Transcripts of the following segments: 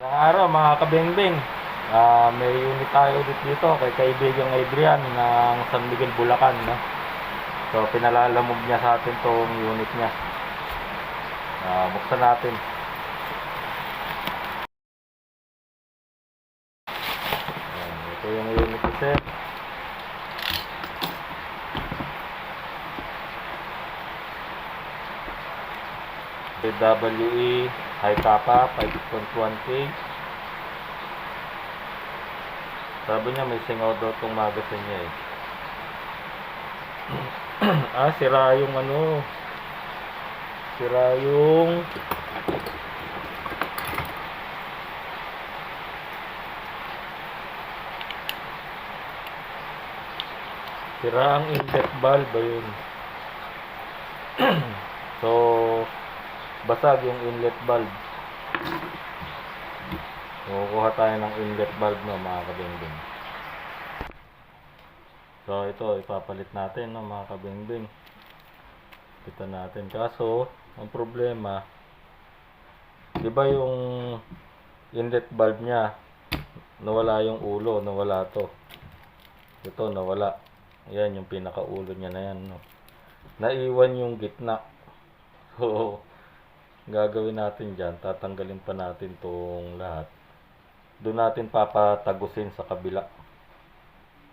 Ngayong araw mga kabengbeng, may unit tayo ulit dito kay kaibigang Adrian ng San Miguel, Bulacan, no? So pinalalamog niya sa atin tong unit niya. Buksan natin. Ito yung unit ko, sir. WE High Kappa 5.1K. Sabi niya may singaw daw tong magazine niya eh. Sira yung sira yung sira ang inlet valve yun. So basag yung inlet valve. Kukuha tayo ng inlet valve, no, mga kabingbing. So ito ipapalit natin, no, mga kabingbing. Kita natin. Kaso ang problema, di ba yung inlet valve niya nawala yung ulo, nawala to. Ito nawala. Ayan yung pinakaulo niya na yan, no. Naiwan yung gitna. So gagawin natin dyan, tatanggalin pa natin tong lahat. Doon natin papatagusin sa kabila.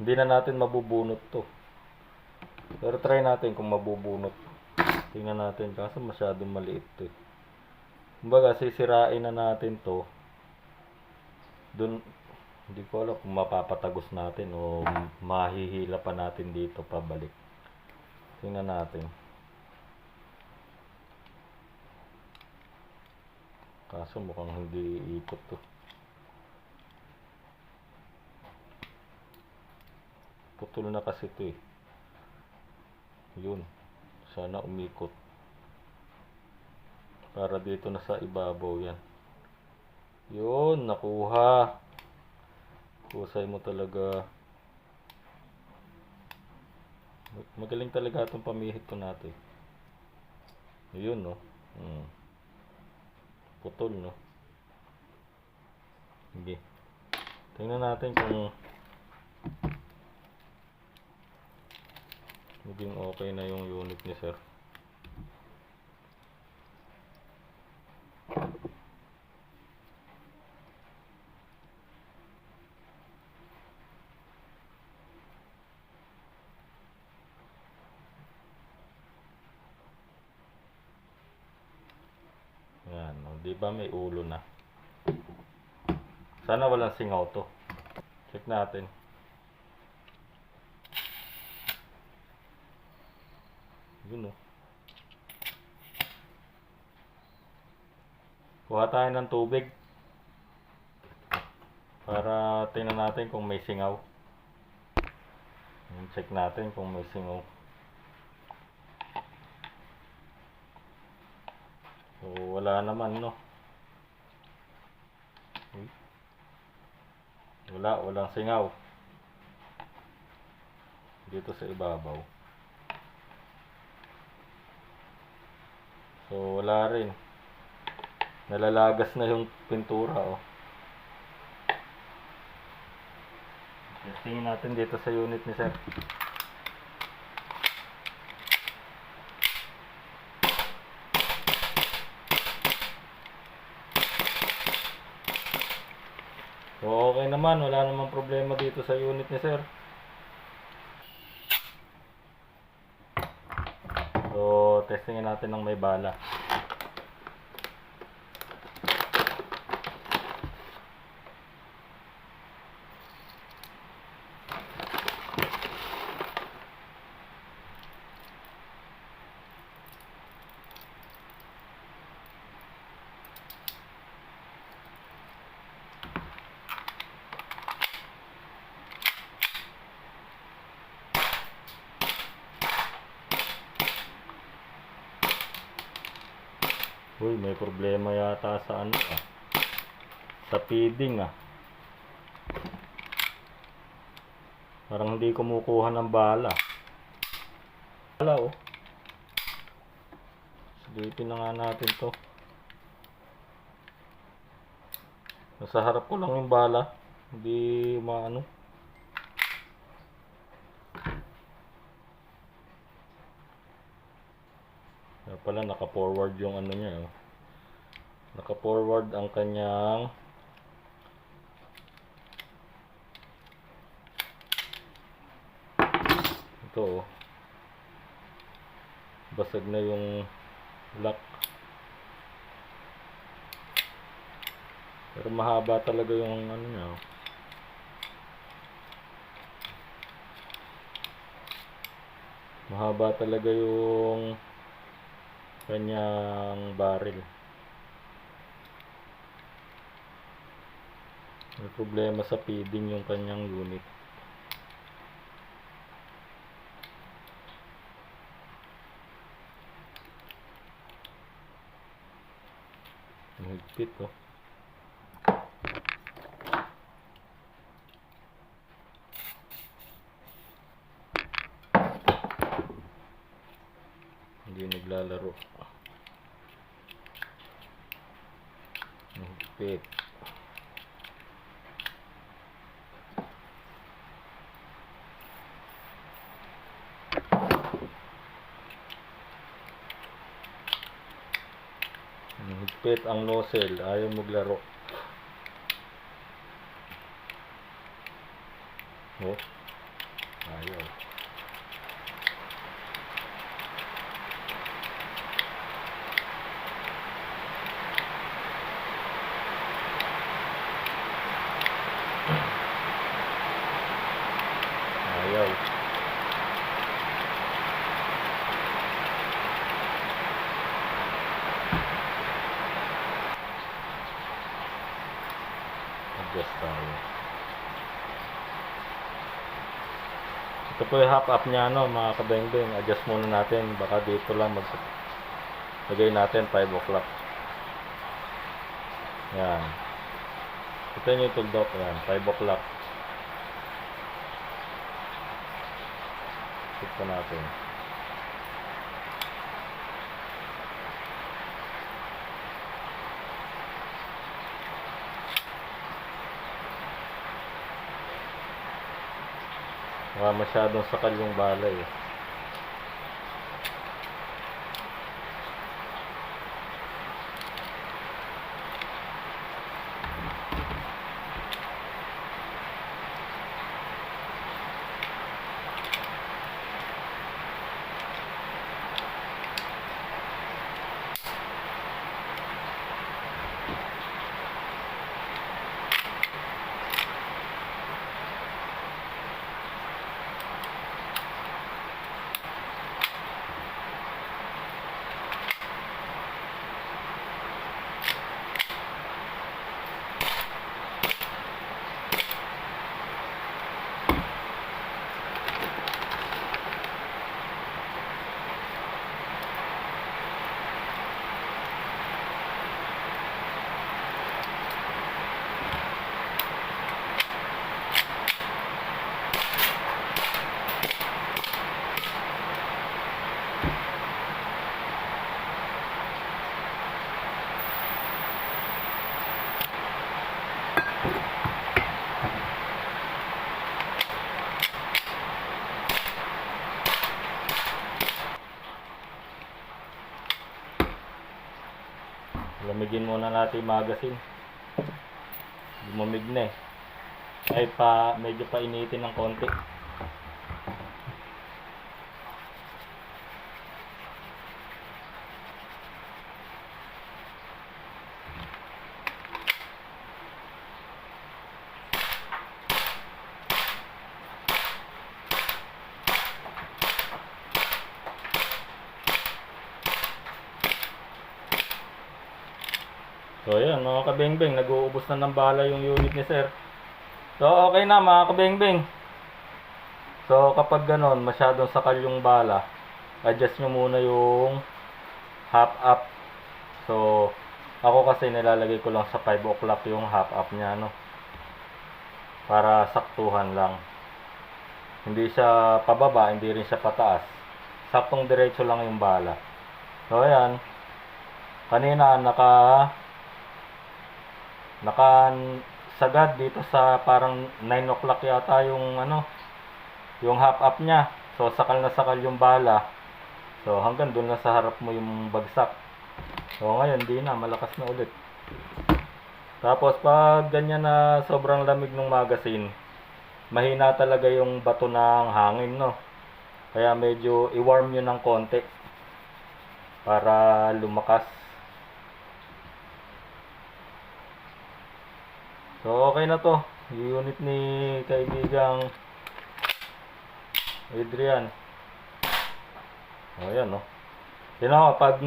Hindi na natin mabubunot to. Pero try natin kung mabubunot. Tingnan natin, kaso masyadong maliit to eh. Kumbaga sisirain na natin to. Doon, hindi ko alam kung mapapatagos natin o mahihila pa natin dito pabalik. Tingnan natin. Kaso mukhang hindi ikot to. Putol na kasi to eh. Yun. Sana umikot. Para dito na sa ibabaw yan. Yun. Nakuha. Kusay mo talaga. Magaling talaga itong pamihit ko natin. Yun, no. Putol, no. Sige. Tingnan natin kung maging okay na yung unit ni sir. Yan, di ba may ulo na? Sana walang singaw to. Check natin. Yun, no. Kuha tayo ng tubig para tingnan natin kung may singaw. Check natin kung may singaw. So wala naman, no. Walang singaw dito sa ibabaw. So wala rin. Nalalagas na yung pintura, oh. Testingin natin dito sa unit ni sir. So okay naman, wala namang problema dito sa unit ni sir. So testingin natin ng may bala. Uy, may problema yata sa sa feeding Parang hindi kumukuha ng bala. Bala, oh. Silipin na nga natin to. Nasa harap ko lang yung bala. Hindi maano. Kaya pala naka-forward yung ano niya. Oh. Naka-forward ang kanyang ito. Oh. Basag na yung lock. Pero mahaba talaga yung ano niya. Oh. Mahaba talaga yung kanyang barrel. May problema sa feeding yung kanyang unit. Higpit oh. Hindi naglalaro. Higpit. Higpit ang nozzle, ayaw maglaro. Oh. Ayaw. Ayaw. Adjust tayo. Ito po yung half up niya no, mga kabengbeng. Adjust muna natin. Baka dito lang lagay natin 5 o'clock. Yan. Ito yung tuldok. Yan. 5 o'clock. Ito natin. Wala masyadong sakal yung balay. Lamigin muna natin yung magazine. Lumamig na eh. Ay medyo painitin ng konti. So ayan mga kabengbeng, nag-uubos na ng bala yung unit ni sir. So okay na mga kabengbeng. So kapag ganon, masyadong sakal yung bala, adjust nyo muna yung half up. So ako kasi nilalagay ko lang sa 5 o'clock yung half up nya no. Para saktuhan lang. Hindi siya pababa, hindi rin siya pataas. Saktong diretso lang yung bala. So ayan. Kanina nakasagad dito sa parang 9 o'clock yata yung ano, yung half up niya. So sakal na sakal yung bala. So hanggang doon na sa harap mo yung bagsak. So ngayon di na, malakas na ulit. Tapos pag ganyan na sobrang lamig ng magazine, mahina talaga yung bato ng hangin, no. Kaya medyo i-warm nyo ng konti para lumakas. So okay na to, yung unit ni kaibigang Adrian. O yan, no. Tingnan mo, pag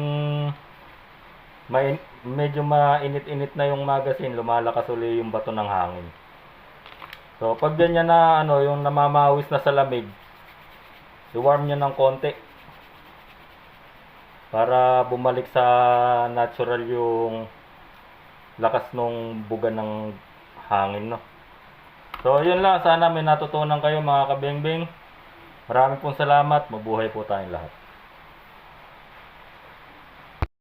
medyo mainit-init na yung magazine, lumalakas uli yung bato ng hangin. So pag ganyan na ano, yung namamawis na sa lamig, i-warm nyo ng konti para bumalik sa natural yung lakas nung buga ng hangin, no. So yun lang, sana may natutunan kayo mga kabengbeng. Maraming pong salamat, mabuhay po tayong lahat.